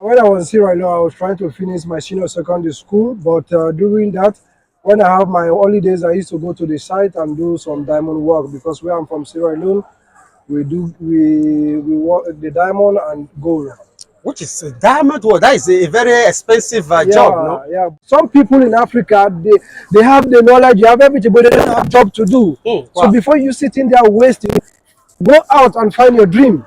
when I was here right now, I was trying to finish my senior secondary school, but during that, when I have my holidays, I used to go to the site and do some diamond work because where I'm from, Siren Leonean, we work the diamond and gold. Which is a diamond work. That is a very expensive job, no? Yeah. Some people in Africa, they have the knowledge, they have everything, but they don't have job to do. So Wow. before you sit in there wasting, go out and find your dream.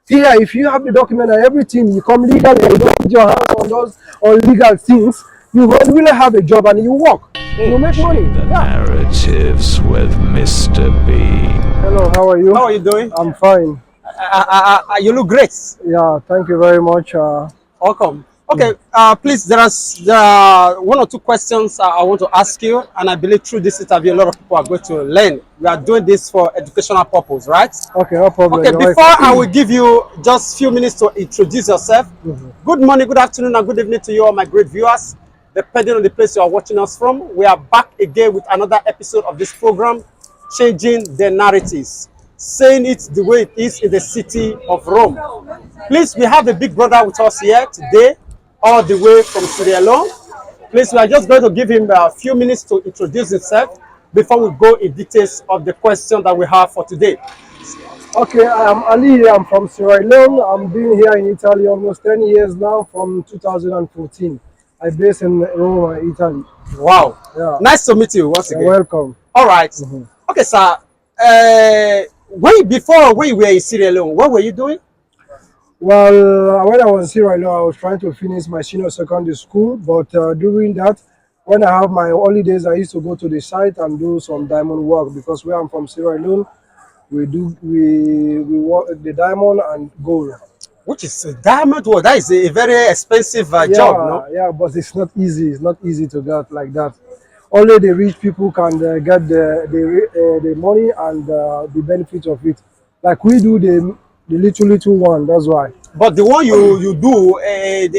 Here, if you have the document and everything, you come legally and you don't put your hands on those illegal things, you will really have a job and you work. You make money. Narratives with Mr. B. Hello, how are you? How are you doing? I'm fine. You look great. Yeah, thank you very much. Welcome. Okay, please, there are one or two questions I want to ask you, and I believe through this interview, a lot of people are going to learn. We are doing this for educational purpose, right? Okay, no problem. Okay, before I will give you just a few minutes to introduce yourself. Good morning, good afternoon, and good evening to you all my great viewers, depending on the place you are watching us from. We are back again with another episode of this program, Changing the Narratives, saying it the way it is in the city of Rome. Please, we have a big brother with us here today, all the way from Sierra Leone. Please, we are just going to give him a few minutes to introduce himself before we go in details of the question that we have for today. Okay, I'm Ali. I'm from Siren Leonean. I'm been here in Italy almost 10 years now, from 2014. I'm based in Rome, Italy. Wow. Yeah. Nice to meet you once again. You're welcome. All right. Okay, sir. When you were in Sierra Leone, what were you doing? Well, when I was here right now, I was trying to finish my senior secondary school, but during that, when I have my holidays, I used to go to the site and do some diamond work because where I'm from, Siren Leonean, we work the diamond and gold. Which is a diamond work. That is a very expensive job, no? Yeah, but it's not easy. It's not easy to get like that. Only the rich people can get the money and the benefit of it. Like we do the little one. That's why. But the one you do,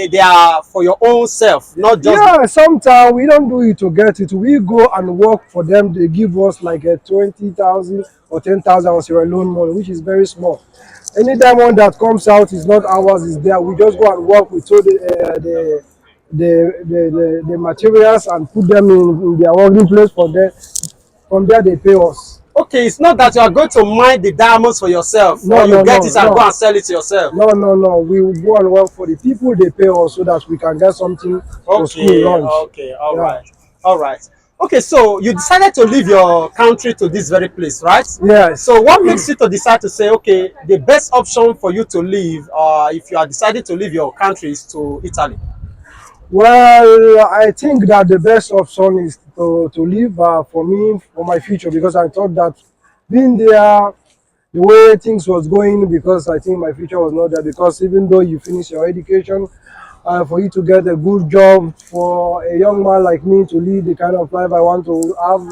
they are for your own self, not just. Yeah, sometimes we don't do it to get it. We go and work for them. They give us like a 20,000 or 10,000 on Sierra Leone money, which is very small. Any diamond that comes out is not ours. Is there. We just go and work. We throw the materials and put them in their working place for them. From there, they pay us. Okay, it's not that you are going to mine the diamonds for yourself. No, or you no, get no, it and no. go and sell it to yourself. No. We will go and work for the people. They pay us so that we can get something for school lunch. Okay, all right. Okay, so you decided to leave your country to this very place, right? Yes. So what makes you to decide to say, okay, the best option for you to leave, if you are decided to leave your country, is to Italy? Well, I think that the best option is to leave for me, for my future, because I thought that being there, the way things was going, because I think my future was not there, because even though you finish your education, for you to get a good job, for a young man like me to lead the kind of life I want to have,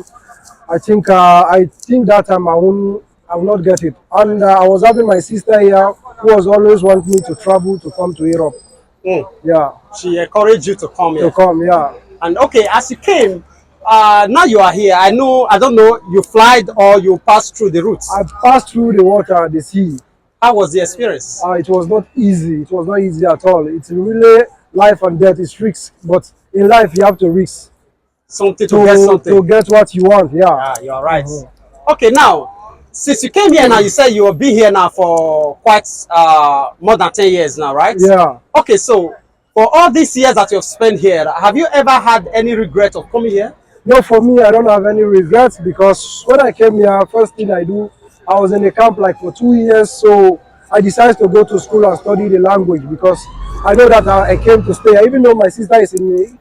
I think that time I will not get it. And I was having my sister here who was always wanting me to travel to come to Europe. Yeah. She encouraged you to come here. Yeah. And okay, as you came, now you are here. I don't know, you flied or you passed through the routes. I passed through the water, the sea. How was the experience? It was not easy. It was not easy at all. It's really life and death. It's risks. But in life, you have to risk. Something to get something. To get what you want, yeah. You're right. Okay, now, since you came here now, you said you will be here now for quite more than 10 years now, right? Yeah. Okay, so for all these years that you've spent here, have you ever had any regret of coming here? No, for me, I don't have any regrets because when I came here, first thing I do, I was in a camp like for 2 years, so I decided to go to school and study the language because I know that I came to stay. Even though my sister is in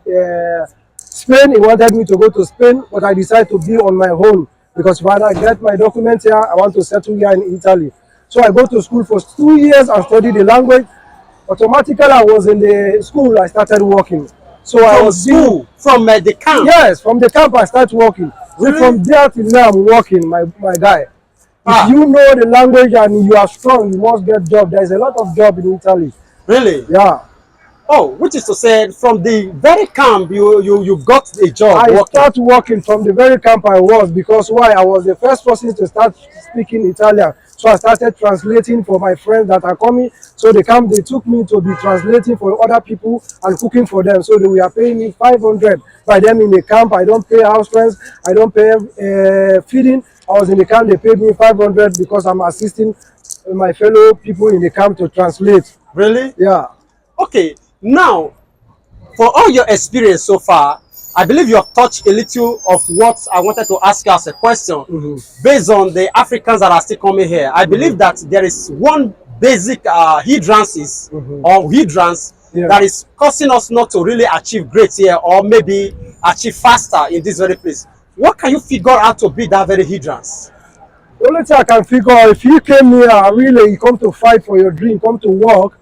Spain, he wanted me to go to Spain, but I decided to be on my own. Because when I get my documents here, I want to settle here in Italy. So I go to school for 2 years and study the language. Automatically, I was in the school, I started working. So I was school, from the camp? Yes, from the camp I started working. Really? So from there till now, I'm working, my guy. If you know the language and you are strong, you must get job. There is a lot of job in Italy. Really? Yeah. Oh, which is to say, from the very camp, you got a job. I started working from the very camp I was, because why? I was the first person to start speaking Italian. So I started translating for my friends that are coming. So they come, they took me to be translating for other people and cooking for them. So they were paying me 500 by them in the camp. I don't pay house rents, I don't pay feeding. I was in the camp, they paid me 500 because I'm assisting my fellow people in the camp to translate. Really? Yeah. Okay, now, for all your experience so far, I believe you have touched a little of what I wanted to ask you as a question. Based on the Africans that are still coming here, I believe that there is one basic hindrances or hindrance that is causing us not to really achieve great here or maybe achieve faster in this very place. What can you figure out to be that very hindrance? The only thing I can figure out, if you came here really you come to fight for your dream, come to work,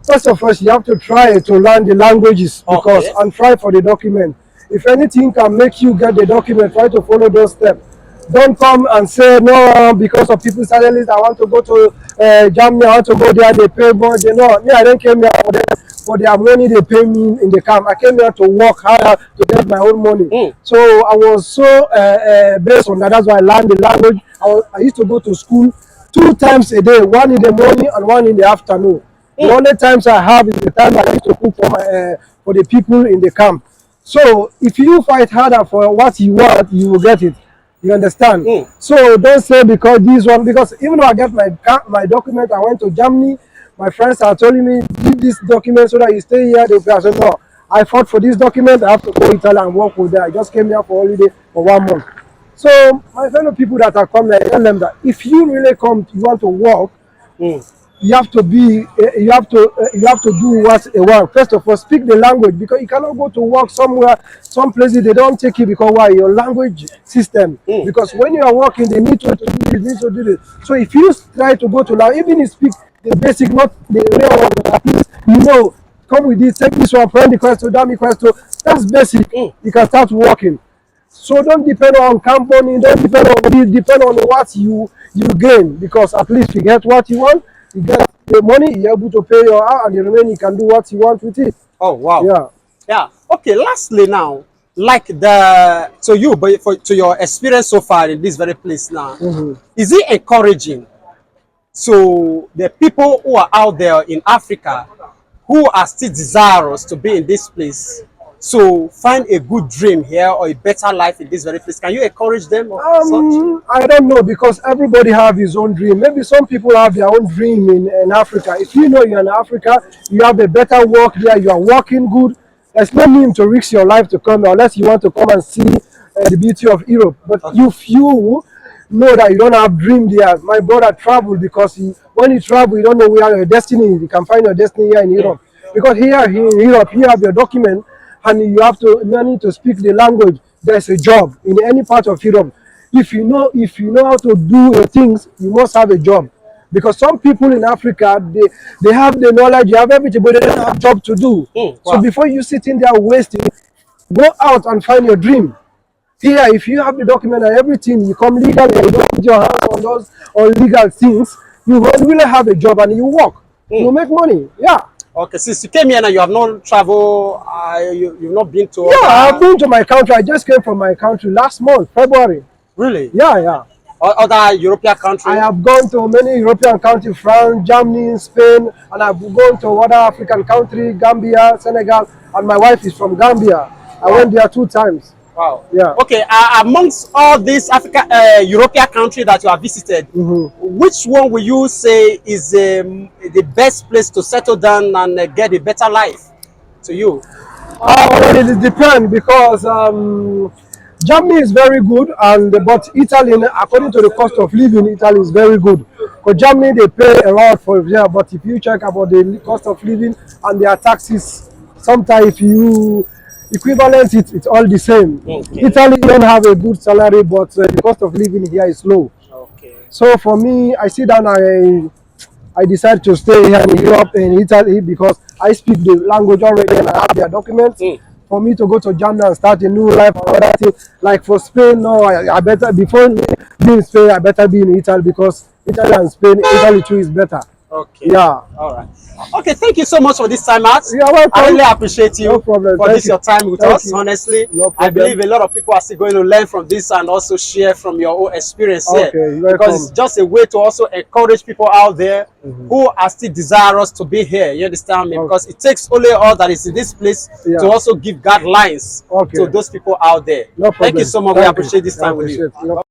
first of all you have to try to learn the languages because and try for the document. If anything can make you get the document, try to follow those steps. Don't come and say no because of people suddenly I want to go to Germany, I want to go there, they pay more. They know me, I don't came here for their money they pay me in the camp. I came here to work harder to get my own money. So I was so based on that. That's why I learned the language. I used to go to school 2 times a day, one in the morning and one in the afternoon. The only times I have is the time I used to cook for the people in the camp. So if you fight harder for what you want, you will get it. You understand? So don't say because this one, because even though I get my document, I went to Germany, my friends are telling me, give this document so that you stay here. I said, no, I fought for this document, I have to go to Italy and work with them. I just came here for holiday for 1 month. So my fellow people that are coming, I tell them that if you really come, you want to work, you have to be, you have to do what a work. First of all, speak the language because you cannot go to work somewhere, some places they don't take you because why? Your language system. Because when you are working, they need to do this, need to do this. So if you try to go to now, even if you speak the basic, not the real one, at least you know, come with this, take this one, friend request to dummy request to. That's basic. You can start working. So don't depend on company, don't depend on this, depend on what you gain because at least you get what you want. You get the money, you're able to pay your house, and the remaining you can do what you want with it. Oh wow. Yeah. Yeah. Okay. Lastly, now, like to your experience so far in this very place now, is it encouraging to the people who are out there in Africa who are still desirous to be in this place? So find a good dream here or a better life in this very place. Can you encourage them or such? I don't know because everybody have his own dream. Maybe some people have their own dream in Africa. If you know you're in Africa, you have a better work there, you are working good. There's no need to risk your life to come unless you want to come and see the beauty of Europe. But if you know that you don't have dream there, my brother traveled because when you travel, you don't know where your destiny is. You can find your destiny here in Europe. Because here in Europe, you have your document, and you have to learn to speak the language. There's a job in any part of Europe. If you know how to do things, you must have a job. Because some people in Africa, they have the knowledge, they have everything, but they don't have a job to do. Wow. So before you sit in there wasting, go out and find your dream. Here, if you have the document and everything, you come legally, you don't put your hands on those illegal things, you will really have a job and you work. You make money. Yeah. Okay, since you came here and you have not traveled, you've not been to... Yeah, I've been to my country. I just came from my country last month, February. Really? Yeah. Other European countries? I have gone to many European countries, France, Germany, Spain, and I've gone to other African countries, Gambia, Senegal, and my wife is from Gambia. I went there 2 times. Wow. Yeah. Okay, amongst all these European countries that you have visited, which one will you say is the best place to settle down and get a better life to you? Well, it depends because Germany is very good, but Italy, according to the cost of living, Italy is very good. For Germany, they pay a lot for there, but if you check about the cost of living and their taxes, sometimes if you equivalent it's all the same. Okay. Italy don't have a good salary, but the cost of living here is low. Okay. So for me, I sit down, I decide to stay here in Europe, in Italy, because I speak the language already and I have their documents. For me to go to Germany and start a new life or other things, like for Spain, no, I better, before being in Spain, I better be in Italy because Italy and Spain, Italy too is better. Okay. Yeah. All right. Okay, thank you so much for this time out. You're welcome. I really appreciate you No problem. for Thank this you. your time with Thank us. you. Honestly, No I believe problem. a lot of people are still going to learn from this and also share from your own experience here. Okay, Because it's welcome. just a way to also encourage people out there who are still desirous to be here. You understand me? Okay. Because it takes only all that is in this place Yeah. to also give guidelines Okay. to those people out there. No Thank you problem. so much. We Thank you. appreciate this I time with you. appreciate. No